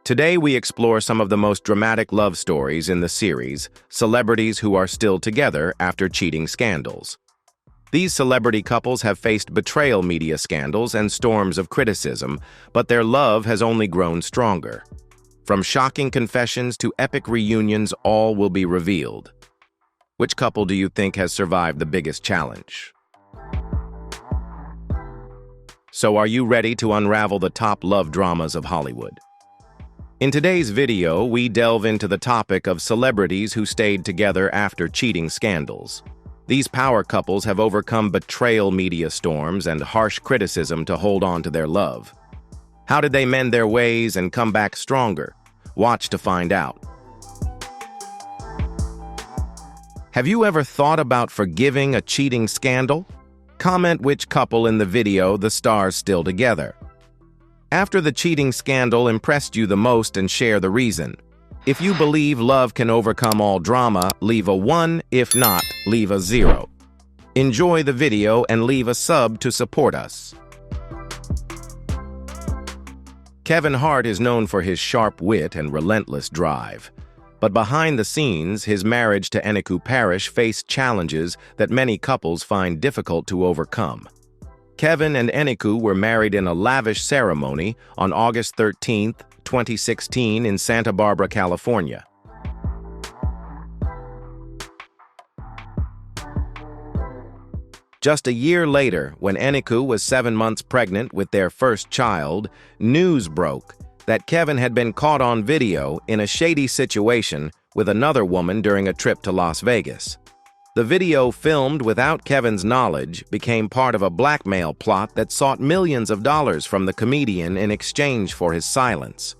Today we explore some of the most dramatic love stories in the series, celebrities who are still together after cheating scandals. These celebrity couples have faced betrayal media scandals and storms of criticism, but their love has only grown stronger. From shocking confessions to epic reunions, all will be revealed. Which couple do you think has survived the biggest challenge? So are you ready to unravel the top love dramas of Hollywood? In today's video, we delve into the topic of celebrities who stayed together after cheating scandals. These power couples have overcome betrayal media storms and harsh criticism to hold on to their love. How did they mend their ways and come back stronger? Watch to find out. Have you ever thought about forgiving a cheating scandal? Comment which couple in the video the stars still together. After the cheating scandal impressed you the most and share the reason. If you believe love can overcome all drama, leave a 1. If not, leave a 0. Enjoy the video and leave a sub to support us. Kevin Hart is known for his sharp wit and relentless drive. But behind the scenes, his marriage to Eniku Parrish faced challenges that many couples find difficult to overcome. Kevin and Eniku were married in a lavish ceremony on August 13, 2016 in Santa Barbara, California. Just a year later, when Eniku was 7 months pregnant with their first child, news broke that Kevin had been caught on video in a shady situation with another woman during a trip to Las Vegas. The video, filmed without Kevin's knowledge, became part of a blackmail plot that sought millions of dollars from the comedian in exchange for his silence.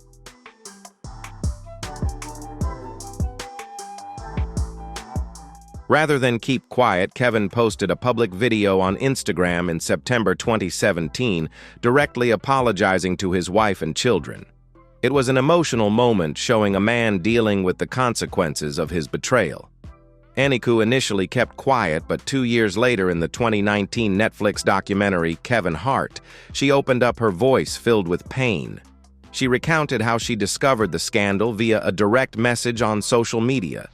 Rather than keep quiet, Kevin posted a public video on Instagram in September 2017, directly apologizing to his wife and children. It was an emotional moment showing a man dealing with the consequences of his betrayal. Eniku initially kept quiet, but 2 years later in the 2019 Netflix documentary Kevin Hart, she opened up her voice filled with pain. She recounted how she discovered the scandal via a direct message on social media.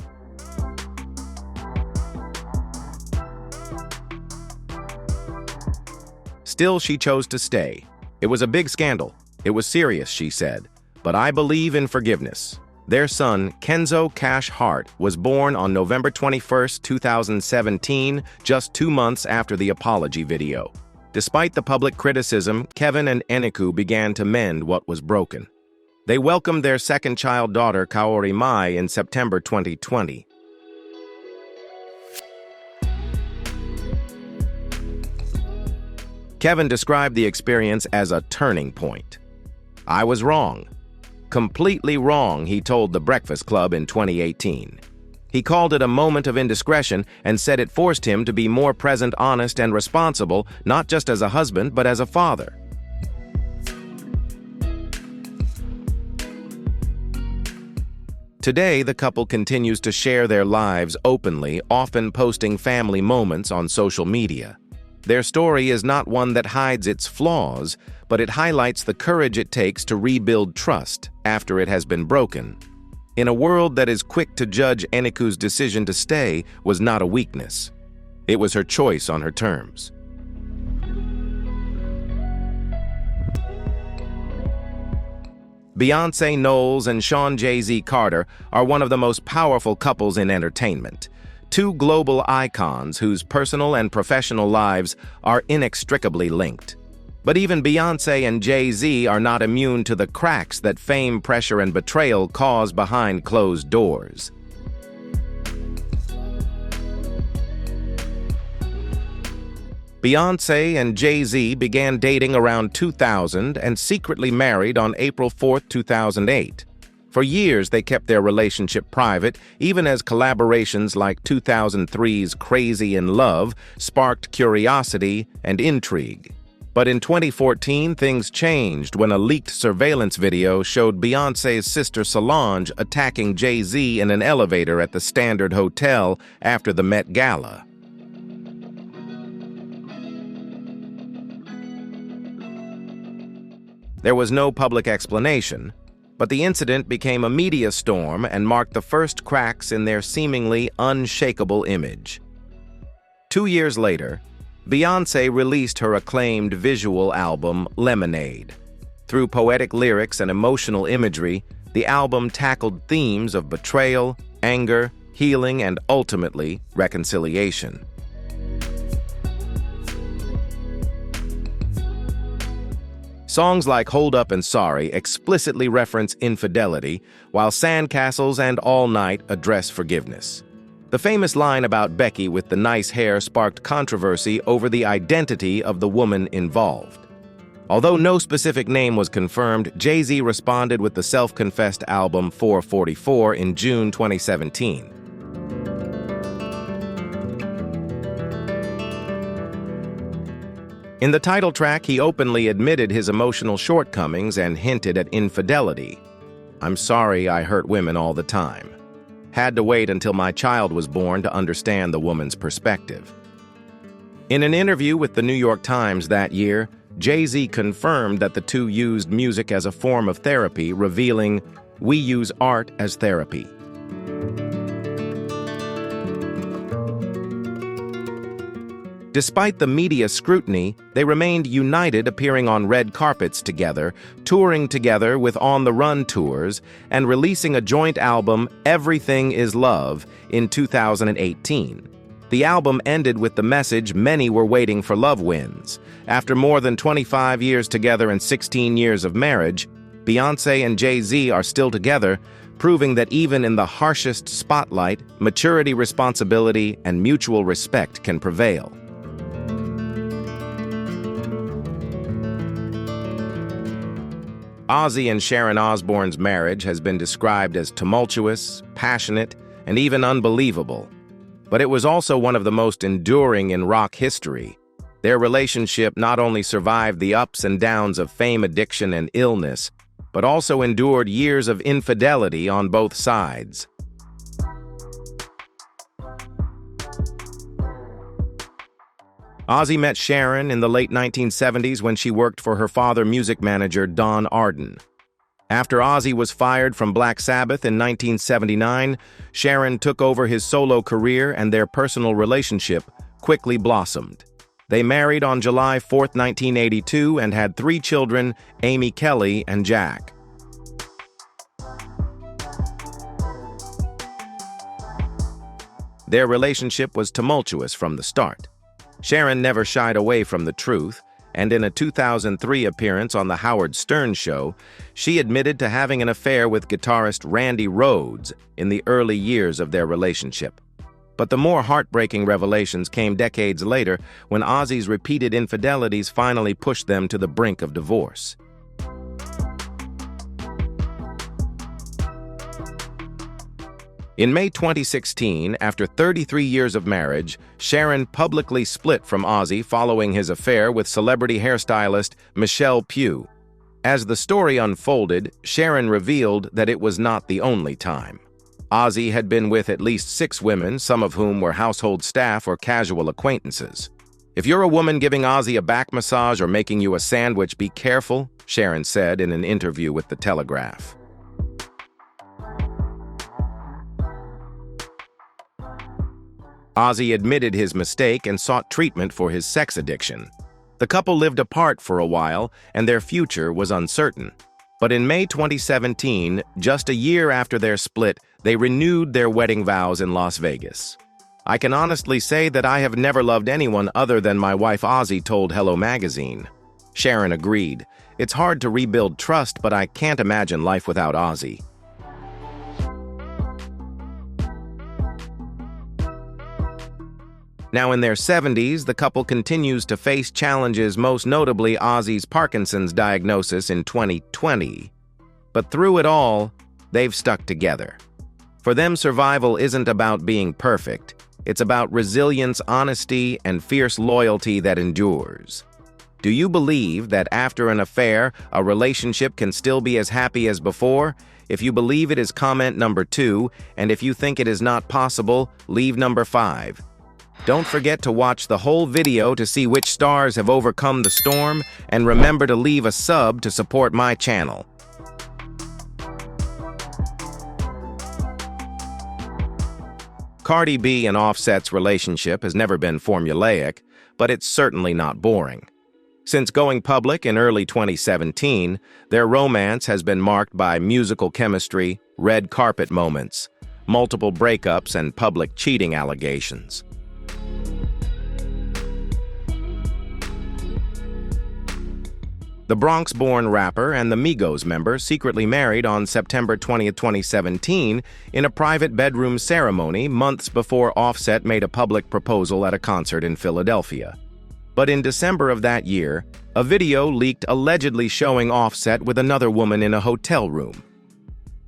Still, she chose to stay. It was a big scandal. It was serious, she said. But I believe in forgiveness. Their son, Kenzo Cash Hart, was born on November 21, 2017, just 2 months after the apology video. Despite the public criticism, Kevin and Eniku began to mend what was broken. They welcomed their second child daughter, Kaori Mai, in September 2020. Kevin described the experience as a turning point. "I was wrong. Completely wrong," he told The Breakfast Club in 2018. He called it a moment of indiscretion and said it forced him to be more present, honest, and responsible, not just as a husband, but as a father. Today, the couple continues to share their lives openly, often posting family moments on social media. Their story is not one that hides its flaws, but it highlights the courage it takes to rebuild trust after it has been broken. In a world that is quick to judge, Eniku's decision to stay was not a weakness. It was her choice on her terms. Beyonce Knowles and Sean Jay-Z Carter are one of the most powerful couples in entertainment. Two global icons whose personal and professional lives are inextricably linked. But even Beyonce and Jay-Z are not immune to the cracks that fame, pressure, and betrayal cause behind closed doors. Beyonce and Jay-Z began dating around 2000 and secretly married on April 4, 2008. For years, they kept their relationship private, even as collaborations like 2003's Crazy in Love sparked curiosity and intrigue. But in 2014, things changed when a leaked surveillance video showed Beyoncé's sister Solange attacking Jay-Z in an elevator at the Standard Hotel after the Met Gala. There was no public explanation, But the incident became a media storm and marked the first cracks in their seemingly unshakable image. 2 years later, Beyoncé released her acclaimed visual album, Lemonade. Through poetic lyrics and emotional imagery, the album tackled themes of betrayal, anger, healing, and ultimately, reconciliation. Songs like Hold Up and Sorry explicitly reference infidelity, while Sandcastles and All Night address forgiveness. The famous line about Becky with the nice hair sparked controversy over the identity of the woman involved. Although no specific name was confirmed, Jay-Z responded with the self-confessed album 444 in June 2017. In the title track, he openly admitted his emotional shortcomings and hinted at infidelity. "I'm sorry I hurt women all the time. Had to wait until my child was born to understand the woman's perspective." In an interview with the New York Times that year, Jay-Z confirmed that the two used music as a form of therapy, revealing, "We use art as therapy." Despite the media scrutiny, they remained united, appearing on red carpets together, touring together with On the Run tours, and releasing a joint album, Everything Is Love, in 2018. The album ended with the message many were waiting for: love wins. After more than 25 years together and 16 years of marriage, Beyoncé and Jay-Z are still together, proving that even in the harshest spotlight, maturity, responsibility, and mutual respect can prevail. Ozzy and Sharon Osbourne's marriage has been described as tumultuous, passionate, and even unbelievable. But it was also one of the most enduring in rock history. Their relationship not only survived the ups and downs of fame, addiction, and illness, but also endured years of infidelity on both sides. Ozzy met Sharon in the late 1970s when she worked for her father, music manager Don Arden. After Ozzy was fired from Black Sabbath in 1979, Sharon took over his solo career, and their personal relationship quickly blossomed. They married on July 4, 1982, and had 3 children, Amy, Kelly, and Jack. Their relationship was tumultuous from the start. Sharon never shied away from the truth, and in a 2003 appearance on The Howard Stern Show, she admitted to having an affair with guitarist Randy Rhoads in the early years of their relationship. But the more heartbreaking revelations came decades later, when Ozzy's repeated infidelities finally pushed them to the brink of divorce. In May 2016, after 33 years of marriage, Sharon publicly split from Ozzy following his affair with celebrity hairstylist Michelle Pugh. As the story unfolded, Sharon revealed that it was not the only time. Ozzy had been with at least 6 women, some of whom were household staff or casual acquaintances. "If you're a woman giving Ozzy a back massage or making you a sandwich, be careful," Sharon said in an interview with The Telegraph. Ozzy admitted his mistake and sought treatment for his sex addiction. The couple lived apart for a while, and their future was uncertain. But in May 2017, just a year after their split, they renewed their wedding vows in Las Vegas. "I can honestly say that I have never loved anyone other than my wife," Ozzy told Hello Magazine. Sharon agreed. "It's hard to rebuild trust, but I can't imagine life without Ozzy." Now in their 70s, the couple continues to face challenges, most notably Ozzy's Parkinson's diagnosis in 2020. But through it all, they've stuck together. For them, survival isn't about being perfect. It's about resilience, honesty, and fierce loyalty that endures. Do you believe that after an affair, a relationship can still be as happy as before? If you believe it is comment number 2, and if you think it is not possible, leave number 5. Don't forget to watch the whole video to see which stars have overcome the storm, and remember to leave a sub to support my channel. Cardi B and Offset's relationship has never been formulaic, but it's certainly not boring. Since going public in early 2017, their romance has been marked by musical chemistry, red carpet moments, multiple breakups, and public cheating allegations. The Bronx-born rapper and the Migos member secretly married on September 20, 2017 in a private bedroom ceremony months before Offset made a public proposal at a concert in Philadelphia. But in December of that year, a video leaked allegedly showing Offset with another woman in a hotel room.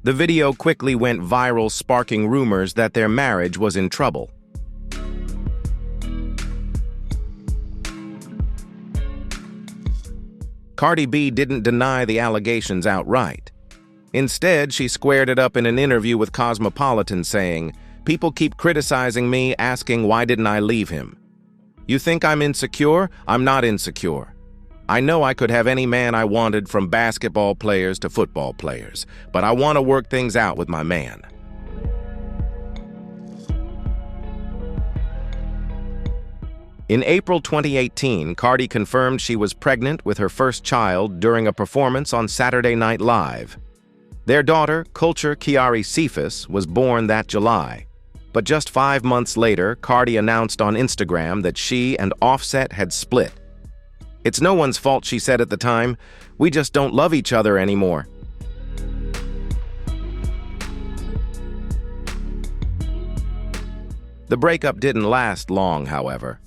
The video quickly went viral, sparking rumors that their marriage was in trouble. Cardi B didn't deny the allegations outright. Instead, she squared it up in an interview with Cosmopolitan, saying, "People keep criticizing me, asking why didn't I leave him. You think I'm insecure? I'm not insecure. I know I could have any man I wanted, from basketball players to football players, but I want to work things out with my man." In April 2018, Cardi confirmed she was pregnant with her first child during a performance on Saturday Night Live. Their daughter, Kulture Kiari Cephas, was born that July. But just 5 months later, Cardi announced on Instagram that she and Offset had split. "It's no one's fault," she said at the time. "We just don't love each other anymore." The breakup didn't last long, however.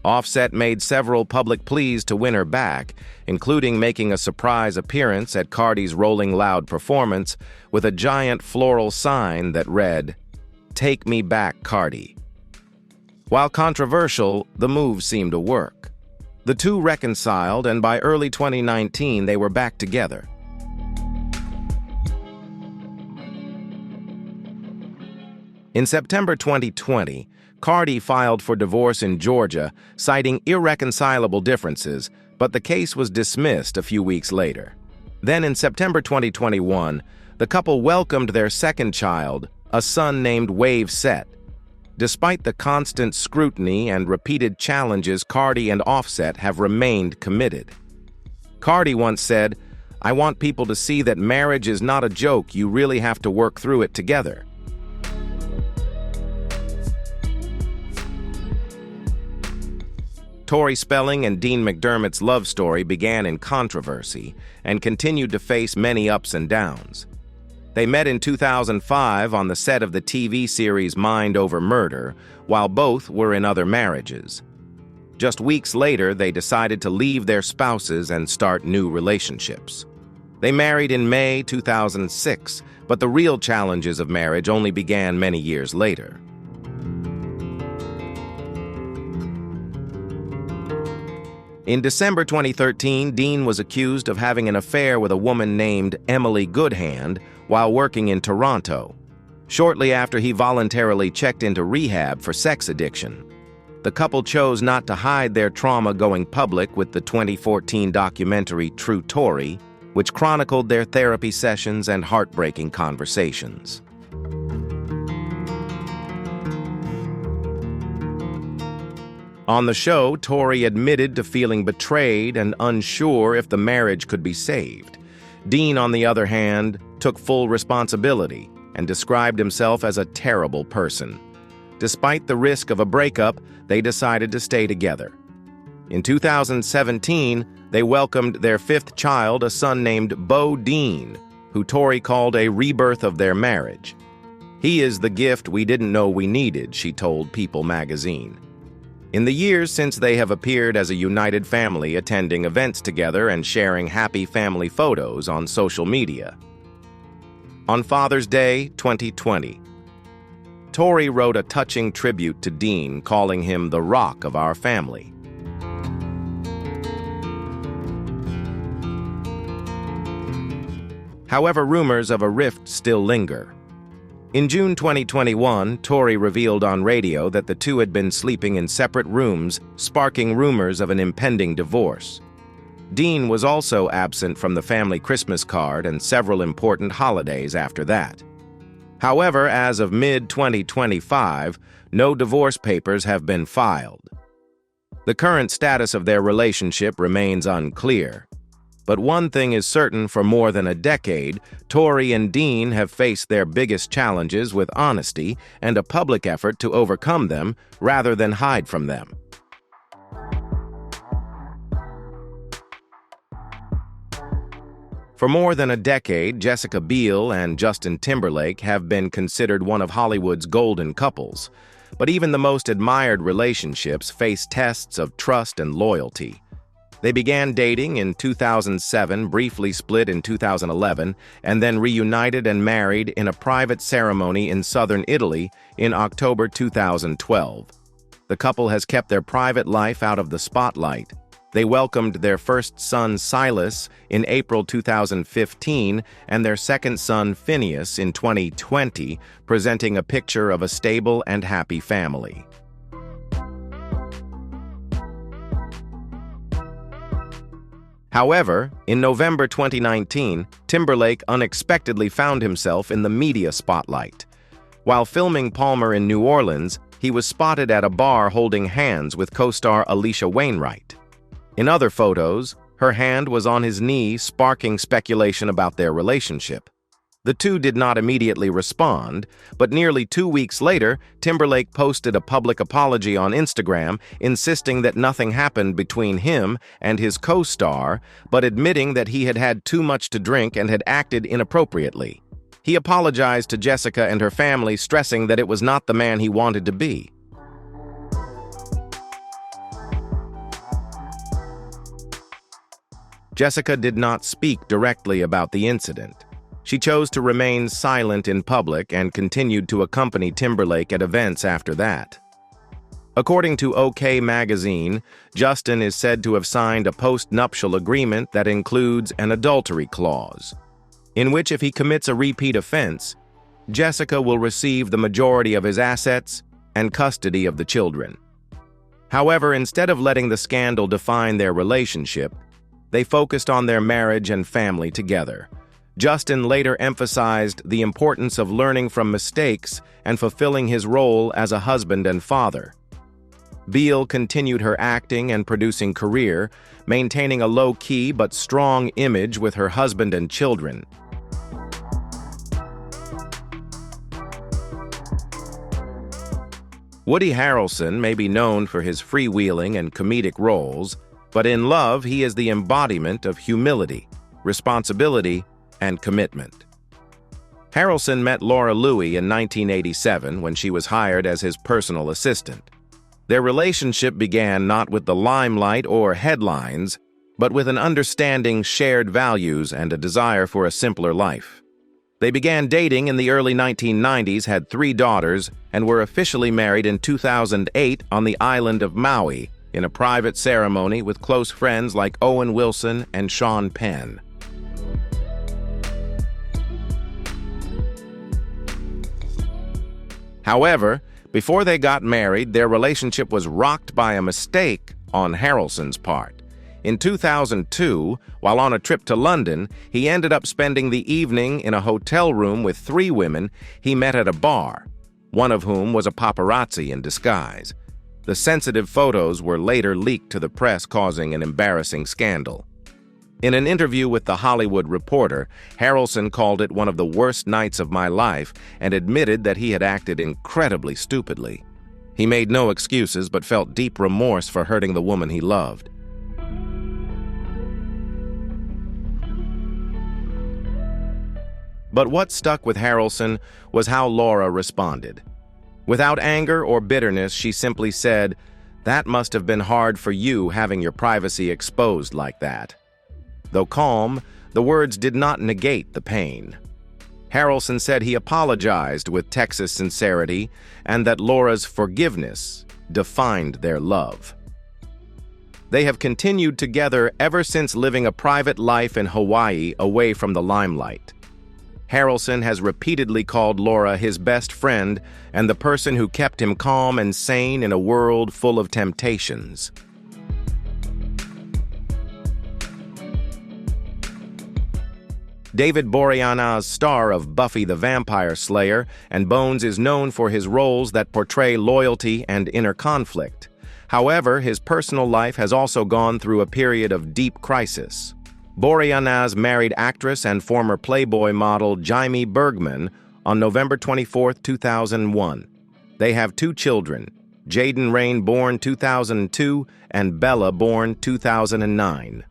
Offset made several public pleas to win her back, including making a surprise appearance at Cardi's Rolling Loud performance with a giant floral sign that read, "Take me back, Cardi." While controversial, the move seemed to work. The two reconciled, and by early 2019, they were back together. In September 2020, Cardi filed for divorce in Georgia, citing irreconcilable differences, but the case was dismissed a few weeks later. Then in September 2021, the couple welcomed their second child, a son named Wave Set. Despite the constant scrutiny and repeated challenges, Cardi and Offset have remained committed. Cardi once said, "I want people to see that marriage is not a joke. You really have to work through it together." Tori Spelling and Dean McDermott's love story began in controversy and continued to face many ups and downs. They met in 2005 on the set of the TV series Mind Over Murder, while both were in other marriages. Just weeks later, they decided to leave their spouses and start new relationships. They married in May 2006, but the real challenges of marriage only began many years later. In December 2013, Dean was accused of having an affair with a woman named Emily Goodhand while working in Toronto, shortly after he voluntarily checked into rehab for sex addiction. The couple chose not to hide their trauma, going public with the 2014 documentary True Tori, which chronicled their therapy sessions and heartbreaking conversations. On the show, Tori admitted to feeling betrayed and unsure if the marriage could be saved. Dean, on the other hand, took full responsibility and described himself as a terrible person. Despite the risk of a breakup, they decided to stay together. In 2017, they welcomed their fifth child, a son named Bo Dean, who Tori called a rebirth of their marriage. "He is the gift we didn't know we needed," she told People magazine. In the years since, they have appeared as a united family, attending events together and sharing happy family photos on social media. On Father's Day 2020, Tori wrote a touching tribute to Dean, calling him the rock of our family. However, rumors of a rift still linger. In June 2021, Tori revealed on radio that the two had been sleeping in separate rooms, sparking rumors of an impending divorce. Dean was also absent from the family Christmas card and several important holidays after that. However, as of mid-2025, no divorce papers have been filed. The current status of their relationship remains unclear. But one thing is certain: for more than a decade, Tori and Dean have faced their biggest challenges with honesty and a public effort to overcome them rather than hide from them. For more than a decade, Jessica Biel and Justin Timberlake have been considered one of Hollywood's golden couples. But even the most admired relationships face tests of trust and loyalty. They began dating in 2007, briefly split in 2011, and then reunited and married in a private ceremony in southern Italy in October 2012. The couple has kept their private life out of the spotlight. They welcomed their first son, Silas, in April 2015, and their second son, Phineas, in 2020, presenting a picture of a stable and happy family. However, in November 2019, Timberlake unexpectedly found himself in the media spotlight. While filming Palmer in New Orleans, he was spotted at a bar holding hands with co-star Alicia Wainwright. In other photos, her hand was on his knee, sparking speculation about their relationship. The two did not immediately respond, but nearly 2 weeks later, Timberlake posted a public apology on Instagram, insisting that nothing happened between him and his co-star, but admitting that he had had too much to drink and had acted inappropriately. He apologized to Jessica and her family, stressing that it was not the man he wanted to be. Jessica did not speak directly about the incident. She chose to remain silent in public and continued to accompany Timberlake at events after that. According to OK Magazine, Justin is said to have signed a post-nuptial agreement that includes an adultery clause, in which if he commits a repeat offense, Jessica will receive the majority of his assets and custody of the children. However, instead of letting the scandal define their relationship, they focused on their marriage and family together. Justin later emphasized the importance of learning from mistakes and fulfilling his role as a husband and father. Biel continued her acting and producing career, maintaining a low-key but strong image with her husband and children. Woody Harrelson may be known for his freewheeling and comedic roles, but in love he is the embodiment of humility, responsibility, and commitment. Harrelson met Laura Louie in 1987 when she was hired as his personal assistant. Their relationship began not with the limelight or headlines, but with an understanding, shared values, and a desire for a simpler life. They began dating in the early 1990s, had 3 daughters, and were officially married in 2008 on the island of Maui in a private ceremony with close friends like Owen Wilson and Sean Penn. However, before they got married, their relationship was rocked by a mistake on Harrelson's part. In 2002, while on a trip to London, he ended up spending the evening in a hotel room with 3 women he met at a bar, one of whom was a paparazzi in disguise. The sensitive photos were later leaked to the press, causing an embarrassing scandal. In an interview with The Hollywood Reporter, Harrelson called it one of the worst nights of my life and admitted that he had acted incredibly stupidly. He made no excuses but felt deep remorse for hurting the woman he loved. But what stuck with Harrelson was how Laura responded. Without anger or bitterness, she simply said, "That must have been hard for you, having your privacy exposed like that." Though calm, the words did not negate the pain. Harrelson said he apologized with Texas sincerity and that Laura's forgiveness defined their love. They have continued together ever since, living a private life in Hawaii away from the limelight. Harrelson has repeatedly called Laura his best friend and the person who kept him calm and sane in a world full of temptations. David Boreanaz, star of Buffy the Vampire Slayer, and Bones is known for his roles that portray loyalty and inner conflict. However, his personal life has also gone through a period of deep crisis. Boreanaz married actress and former Playboy model Jaime Bergman on November 24, 2001. They have 2 children, Jaden Rain, born 2002, and Bella, born 2009.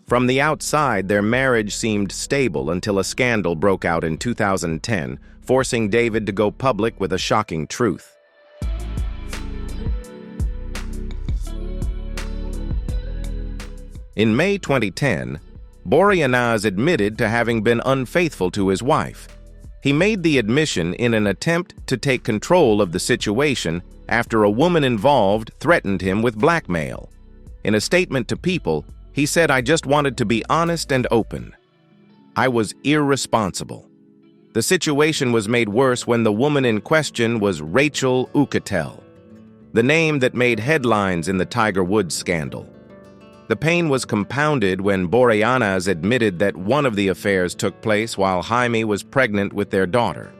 From the outside, their marriage seemed stable until a scandal broke out in 2010, forcing David to go public with a shocking truth. In May 2010, Boreanaz admitted to having been unfaithful to his wife. He made the admission in an attempt to take control of the situation after a woman involved threatened him with blackmail. In a statement to People, he said, "I just wanted to be honest and open. I was irresponsible." The situation was made worse when the woman in question was Rachel Uchitel, the name that made headlines in the Tiger Woods scandal. The pain was compounded when Boreanaz admitted that one of the affairs took place while Jaime was pregnant with their daughter.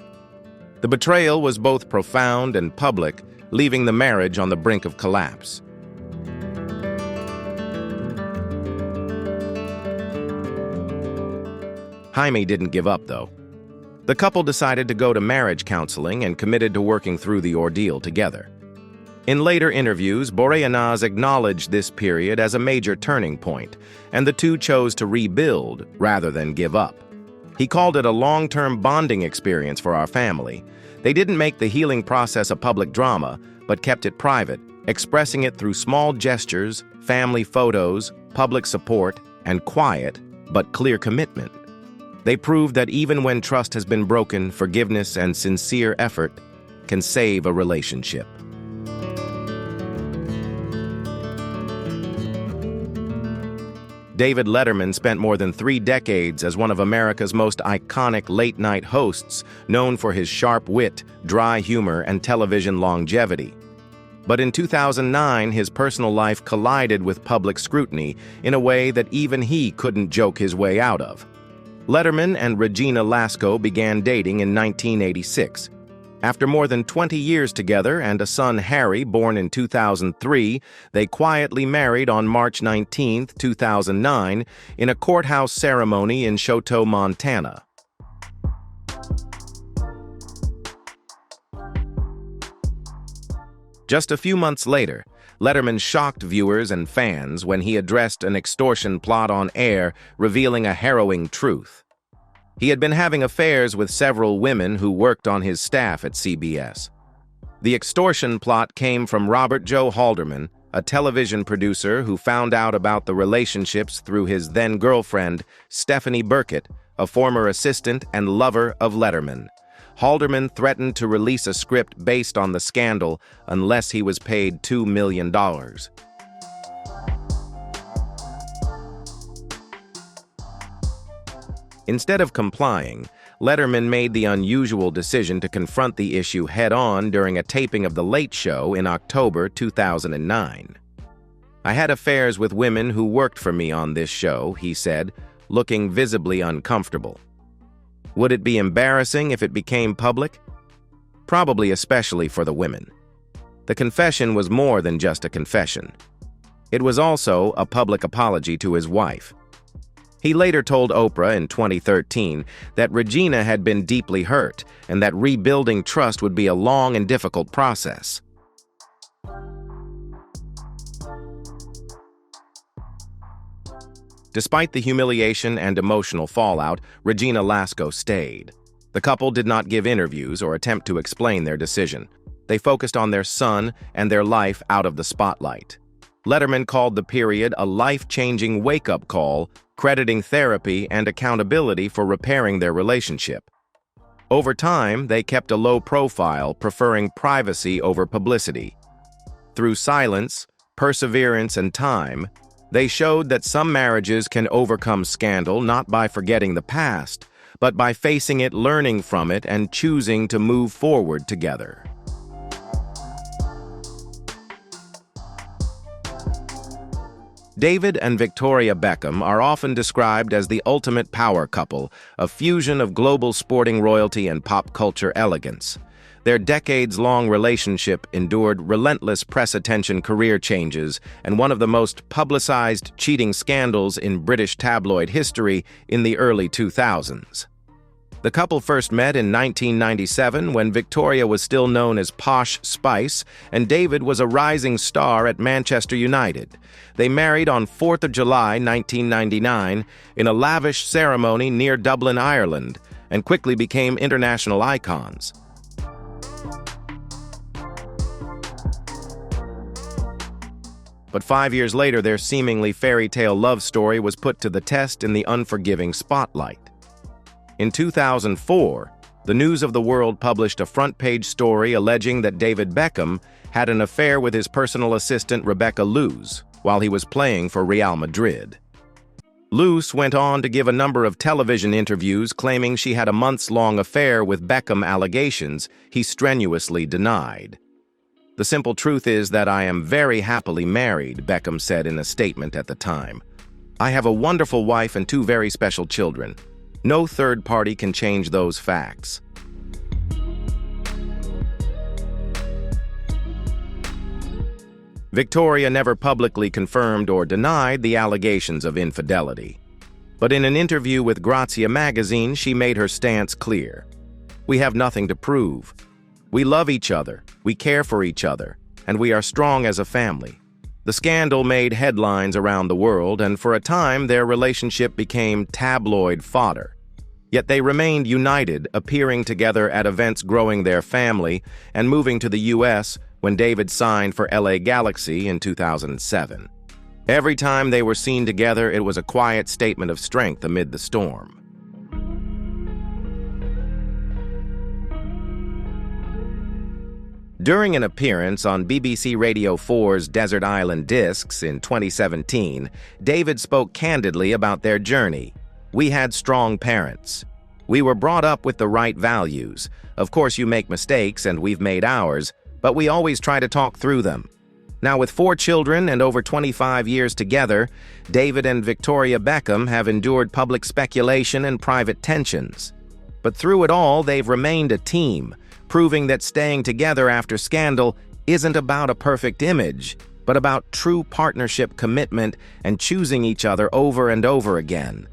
The betrayal was both profound and public, leaving the marriage on the brink of collapse. Jaime didn't give up, though. The couple decided to go to marriage counseling and committed to working through the ordeal together. In later interviews, Boreanaz acknowledged this period as a major turning point, and the two chose to rebuild rather than give up. He called it a long-term bonding experience for our family. They didn't make the healing process a public drama, but kept it private, expressing it through small gestures, family photos, public support, and quiet but clear commitment. They proved that even when trust has been broken, forgiveness and sincere effort can save a relationship. David Letterman spent more than 3 decades as one of America's most iconic late-night hosts, known for his sharp wit, dry humor, and television longevity. But in 2009, his personal life collided with public scrutiny in a way that even he couldn't joke his way out of. Letterman and Regina Lasco began dating in 1986. After more than 20 years together and a son, Harry, born in 2003, they quietly married on March 19, 2009, in a courthouse ceremony in Choteau, Montana. Just a few months later, Letterman shocked viewers and fans when he addressed an extortion plot on air, revealing a harrowing truth. He had been having affairs with several women who worked on his staff at CBS. The extortion plot came from Robert Joe Halderman, a television producer who found out about the relationships through his then-girlfriend, Stephanie Burkett, a former assistant and lover of Letterman. Halderman threatened to release a script based on the scandal unless he was paid $2 million. Instead of complying, Letterman made the unusual decision to confront the issue head-on during a taping of The Late Show in October 2009. "I had affairs with women who worked for me on this show," he said, looking visibly uncomfortable. Would it be embarrassing if it became public? Probably, especially for the women. The confession was more than just a confession. It was also a public apology to his wife. He later told Oprah in 2013 that Regina had been deeply hurt and that rebuilding trust would be a long and difficult process. Despite the humiliation and emotional fallout, Regina Lasco stayed. The couple did not give interviews or attempt to explain their decision. They focused on their son and their life out of the spotlight. Letterman called the period a life-changing wake-up call, crediting therapy and accountability for repairing their relationship. Over time, they kept a low profile, preferring privacy over publicity. Through silence, perseverance, and time, they showed that some marriages can overcome scandal not by forgetting the past, but by facing it, learning from it, and choosing to move forward together. David and Victoria Beckham are often described as the ultimate power couple, a fusion of global sporting royalty and pop culture elegance. Their decades-long relationship endured relentless press attention, career changes, and one of the most publicized cheating scandals in British tabloid history in the early 2000s. The couple first met in 1997 when Victoria was still known as Posh Spice and David was a rising star at Manchester United. They married on 4th of July 1999 in a lavish ceremony near Dublin, Ireland, and quickly became international icons. But 5 years later, their seemingly fairy tale love story was put to the test in the unforgiving spotlight. In 2004, the News of the World published a front-page story alleging that David Beckham had an affair with his personal assistant Rebecca Luz while he was playing for Real Madrid. Luz went on to give a number of television interviews claiming she had a months-long affair with Beckham, allegations he strenuously denied. "The simple truth is that I am very happily married," Beckham said in a statement at the time. "I have a wonderful wife and 2 very special children. No third party can change those facts." Victoria never publicly confirmed or denied the allegations of infidelity. But in an interview with Grazia magazine, she made her stance clear. "We have nothing to prove. We love each other, we care for each other, and we are strong as a family." The scandal made headlines around the world, and for a time their relationship became tabloid fodder. Yet they remained united, appearing together at events, growing their family, and moving to the U.S. when David signed for LA Galaxy in 2007. Every time they were seen together, it was a quiet statement of strength amid the storm. During an appearance on BBC Radio 4's Desert Island Discs in 2017, David spoke candidly about their journey. "We had strong parents. We were brought up with the right values. Of course, you make mistakes, and we've made ours, but we always try to talk through them." Now, with 4 children and over 25 years together, David and Victoria Beckham have endured public speculation and private tensions. But through it all, they've remained a team, proving that staying together after scandal isn't about a perfect image, but about true partnership, commitment, and choosing each other over and over again.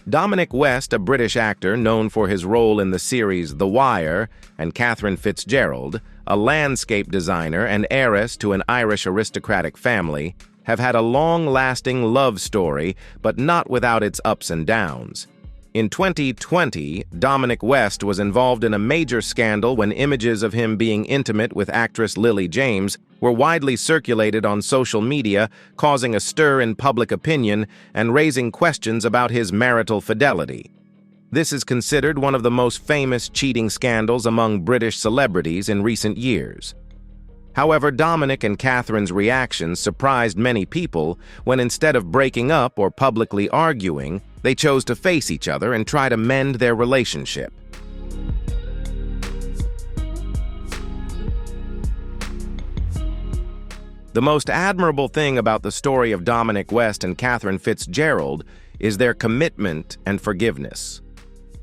Dominic West, a British actor known for his role in the series The Wire, and Catherine Fitzgerald, a landscape designer and heiress to an Irish aristocratic family, have had a long-lasting love story, but not without its ups and downs. In 2020, Dominic West was involved in a major scandal when images of him being intimate with actress Lily James were widely circulated on social media, causing a stir in public opinion and raising questions about his marital fidelity. This is considered one of the most famous cheating scandals among British celebrities in recent years. However, Dominic and Catherine's reactions surprised many people when, instead of breaking up or publicly arguing, they chose to face each other and try to mend their relationship. The most admirable thing about the story of Dominic West and Catherine Fitzgerald is their commitment and forgiveness.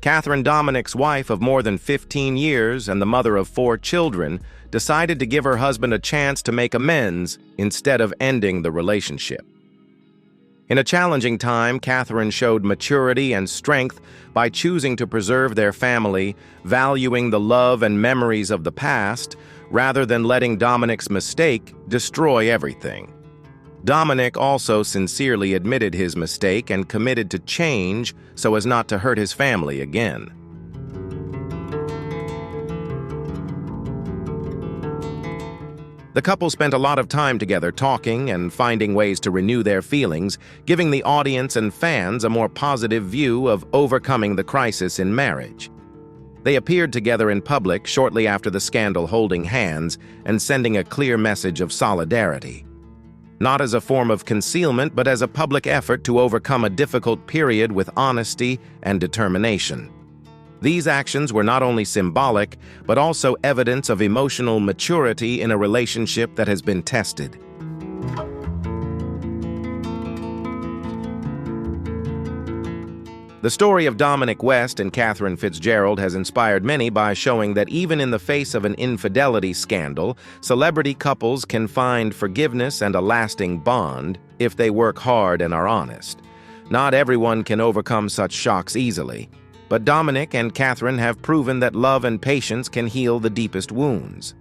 Catherine, Dominic's wife of more than 15 years and the mother of 4 children, decided to give her husband a chance to make amends instead of ending the relationship. In a challenging time, Catherine showed maturity and strength by choosing to preserve their family, valuing the love and memories of the past, rather than letting Dominic's mistake destroy everything. Dominic also sincerely admitted his mistake and committed to change so as not to hurt his family again. The couple spent a lot of time together talking and finding ways to renew their feelings, giving the audience and fans a more positive view of overcoming the crisis in marriage. They appeared together in public shortly after the scandal, holding hands and sending a clear message of solidarity. Not as a form of concealment, but as a public effort to overcome a difficult period with honesty and determination. These actions were not only symbolic, but also evidence of emotional maturity in a relationship that has been tested. The story of Dominic West and Catherine Fitzgerald has inspired many by showing that even in the face of an infidelity scandal, celebrity couples can find forgiveness and a lasting bond if they work hard and are honest. Not everyone can overcome such shocks easily, but Dominic and Catherine have proven that love and patience can heal the deepest wounds.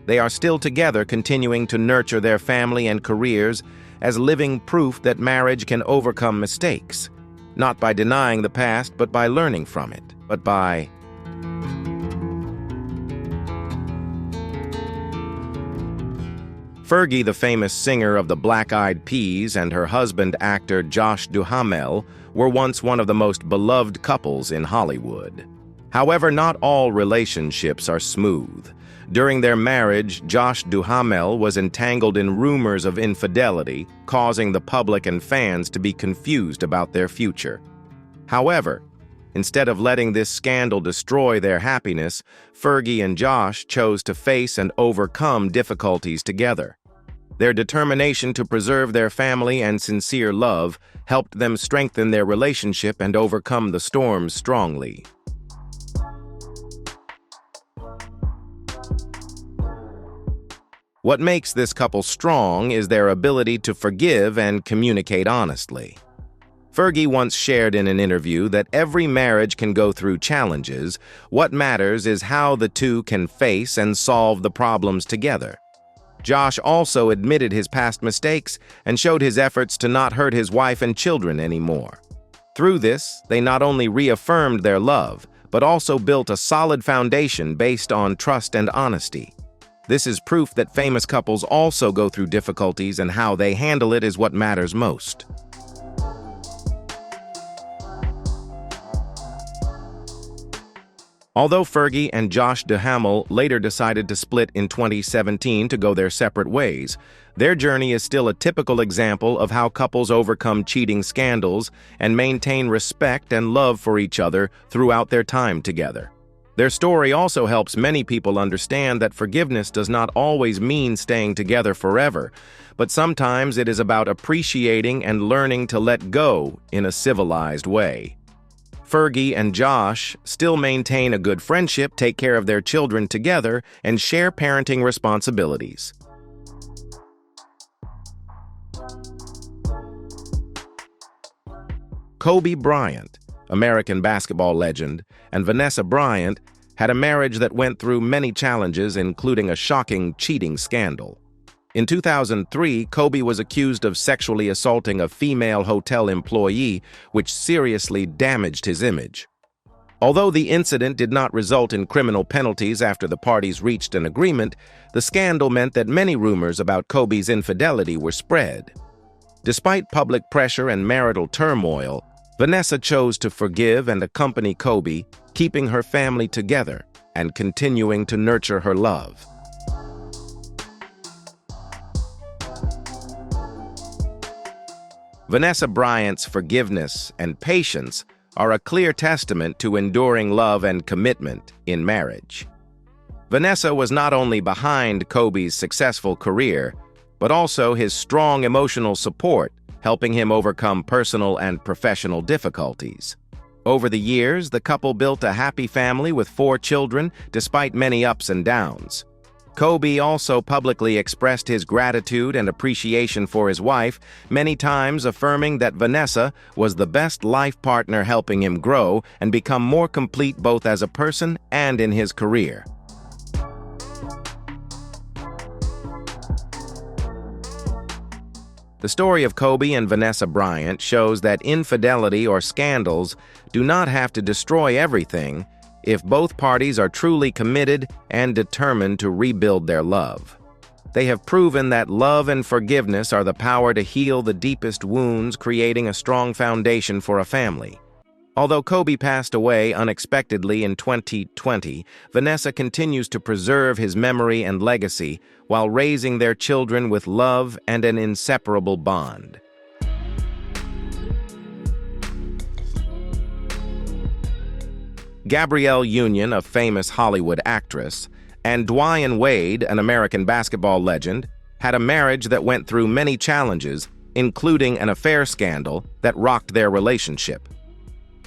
They are still together, continuing to nurture their family and careers as living proof that marriage can overcome mistakes. Not by denying the past, but by learning from it. Fergie, the famous singer of the Black Eyed Peas, and her husband, actor Josh Duhamel, were once one of the most beloved couples in Hollywood. However, not all relationships are smooth. During their marriage, Josh Duhamel was entangled in rumors of infidelity, causing the public and fans to be confused about their future. However, instead of letting this scandal destroy their happiness, Fergie and Josh chose to face and overcome difficulties together. Their determination to preserve their family and sincere love helped them strengthen their relationship and overcome the storms strongly. What makes this couple strong is their ability to forgive and communicate honestly. Fergie once shared in an interview that every marriage can go through challenges. What matters is how the two can face and solve the problems together. Josh also admitted his past mistakes and showed his efforts to not hurt his wife and children anymore. Through this, they not only reaffirmed their love, but also built a solid foundation based on trust and honesty. This is proof that famous couples also go through difficulties, and how they handle it is what matters most. Although Fergie and Josh Duhamel later decided to split in 2017 to go their separate ways, their journey is still a typical example of how couples overcome cheating scandals and maintain respect and love for each other throughout their time together. Their story also helps many people understand that forgiveness does not always mean staying together forever, but sometimes it is about appreciating and learning to let go in a civilized way. Fergie and Josh still maintain a good friendship, take care of their children together, and share parenting responsibilities. Kobe Bryant, American basketball legend, and Vanessa Bryant had a marriage that went through many challenges, including a shocking cheating scandal. In 2003, Kobe was accused of sexually assaulting a female hotel employee, which seriously damaged his image. Although the incident did not result in criminal penalties after the parties reached an agreement, the scandal meant that many rumors about Kobe's infidelity were spread. Despite public pressure and marital turmoil, Vanessa chose to forgive and accompany Kobe, keeping her family together and continuing to nurture her love. Vanessa Bryant's forgiveness and patience are a clear testament to enduring love and commitment in marriage. Vanessa was not only behind Kobe's successful career, but also his strong emotional support, helping him overcome personal and professional difficulties. Over the years, the couple built a happy family with 4 children, despite many ups and downs. Kobe also publicly expressed his gratitude and appreciation for his wife, many times affirming that Vanessa was the best life partner, helping him grow and become more complete both as a person and in his career. The story of Kobe and Vanessa Bryant shows that infidelity or scandals do not have to destroy everything if both parties are truly committed and determined to rebuild their love. They have proven that love and forgiveness are the power to heal the deepest wounds, creating a strong foundation for a family. Although Kobe passed away unexpectedly in 2020, Vanessa continues to preserve his memory and legacy while raising their children with love and an inseparable bond. Gabrielle Union, a famous Hollywood actress, and Dwyane Wade, an American basketball legend, had a marriage that went through many challenges, including an affair scandal that rocked their relationship.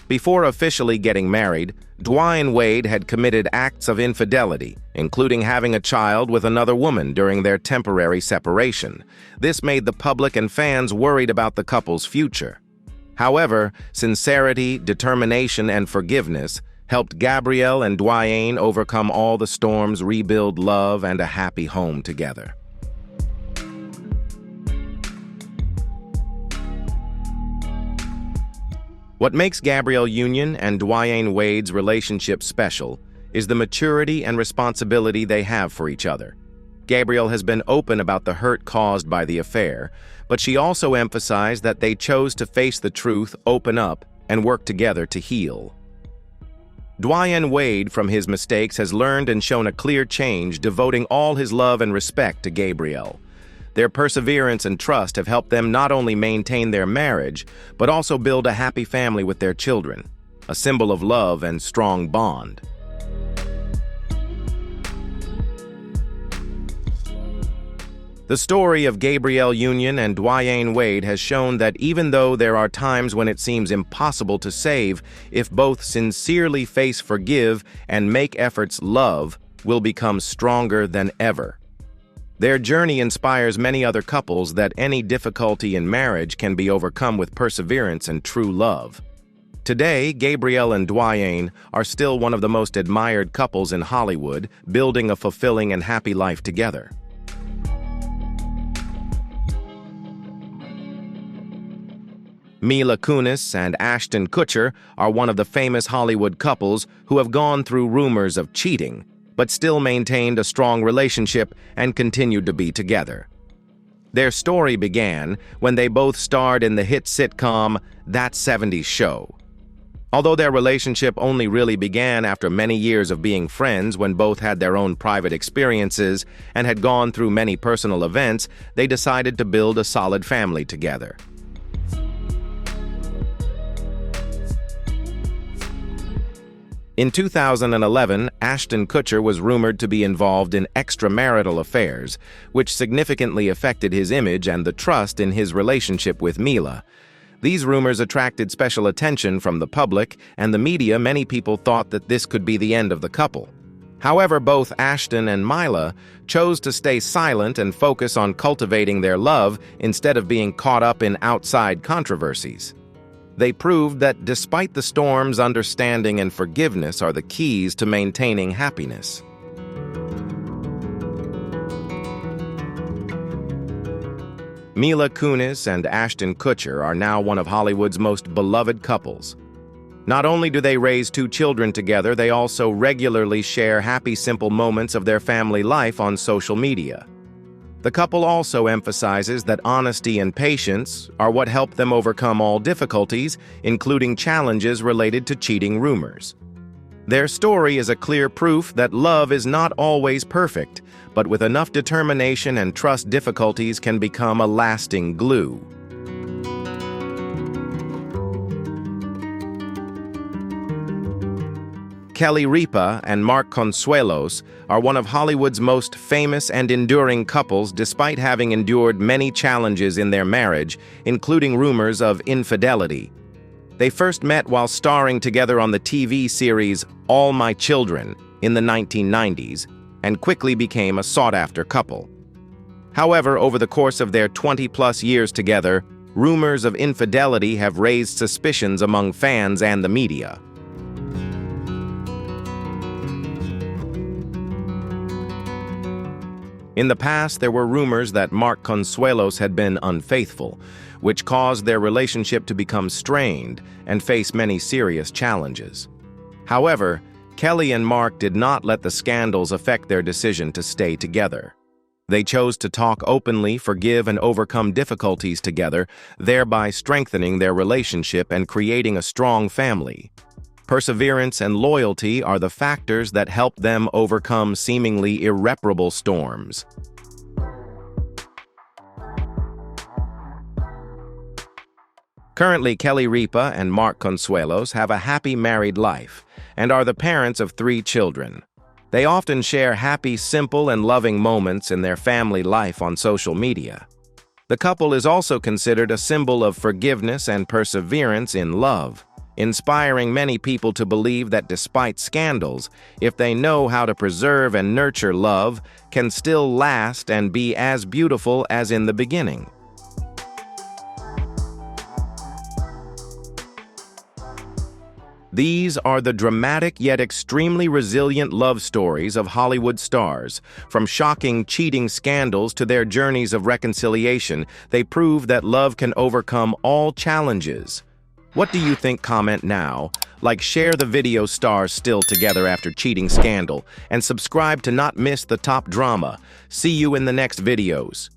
Before officially getting married, Dwyane Wade had committed acts of infidelity, including having a child with another woman during their temporary separation. This made the public and fans worried about the couple's future. However, sincerity, determination, and forgiveness helped Gabrielle and Dwyane overcome all the storms, rebuild love, and a happy home together. What makes Gabrielle Union and Dwyane Wade's relationship special is the maturity and responsibility they have for each other. Gabrielle has been open about the hurt caused by the affair, but she also emphasized that they chose to face the truth, open up, and work together to heal. Dwyane Wade, from his mistakes, has learned and shown a clear change, devoting all his love and respect to Gabrielle. Their perseverance and trust have helped them not only maintain their marriage, but also build a happy family with their children, a symbol of love and strong bond. The story of Gabrielle Union and Dwyane Wade has shown that even though there are times when it seems impossible to save, if both sincerely face, forgive, and make efforts, love will become stronger than ever. Their journey inspires many other couples that any difficulty in marriage can be overcome with perseverance and true love. Today, Gabrielle and Dwyane are still one of the most admired couples in Hollywood, building a fulfilling and happy life together. Mila Kunis and Ashton Kutcher are one of the famous Hollywood couples who have gone through rumors of cheating, but still maintained a strong relationship and continued to be together. Their story began when they both starred in the hit sitcom That 70s Show. Although their relationship only really began after many years of being friends, when both had their own private experiences and had gone through many personal events, they decided to build a solid family together. In 2011, Ashton Kutcher was rumored to be involved in extramarital affairs, which significantly affected his image and the trust in his relationship with Mila. These rumors attracted special attention from the public and the media. Many people thought that this could be the end of the couple. However, both Ashton and Mila chose to stay silent and focus on cultivating their love instead of being caught up in outside controversies. They proved that despite the storms, understanding and forgiveness are the keys to maintaining happiness. Mila Kunis and Ashton Kutcher are now one of Hollywood's most beloved couples. Not only do they raise 2 children together, they also regularly share happy, simple moments of their family life on social media. The couple also emphasizes that honesty and patience are what help them overcome all difficulties, including challenges related to cheating rumors. Their story is a clear proof that love is not always perfect, but with enough determination and trust, difficulties can become a lasting glue. Kelly Ripa and Consuelos are one of Hollywood's most famous and enduring couples, despite having endured many challenges in their marriage, including rumors of infidelity. They first met while starring together on the TV series All My Children in the 1990s, and quickly became a sought-after couple. However, over the course of their 20-plus years together, rumors of infidelity have raised suspicions among fans and the media. In the past, there were rumors that Consuelos had been unfaithful, which caused their relationship to become strained and face many serious challenges. However, Kelly and Mark did not let the scandals affect their decision to stay together. They chose to talk openly, forgive, and overcome difficulties together, thereby strengthening their relationship and creating a strong family. Perseverance and loyalty are the factors that help them overcome seemingly irreparable storms. Currently, Ripa and Mark Consuelos have a happy married life and are the parents of 3 children. They often share happy, simple, and loving moments in their family life on social media. The couple is also considered a symbol of forgiveness and perseverance in love, inspiring many people to believe that despite scandals, if they know how to preserve and nurture love, can still last and be as beautiful as in the beginning. These are the dramatic yet extremely resilient love stories of Hollywood stars. From shocking cheating scandals to their journeys of reconciliation, they prove that love can overcome all challenges. What do you think? Comment now. Share the video. Stars still together after cheating scandal, and subscribe to not miss the top drama. See you in the next videos.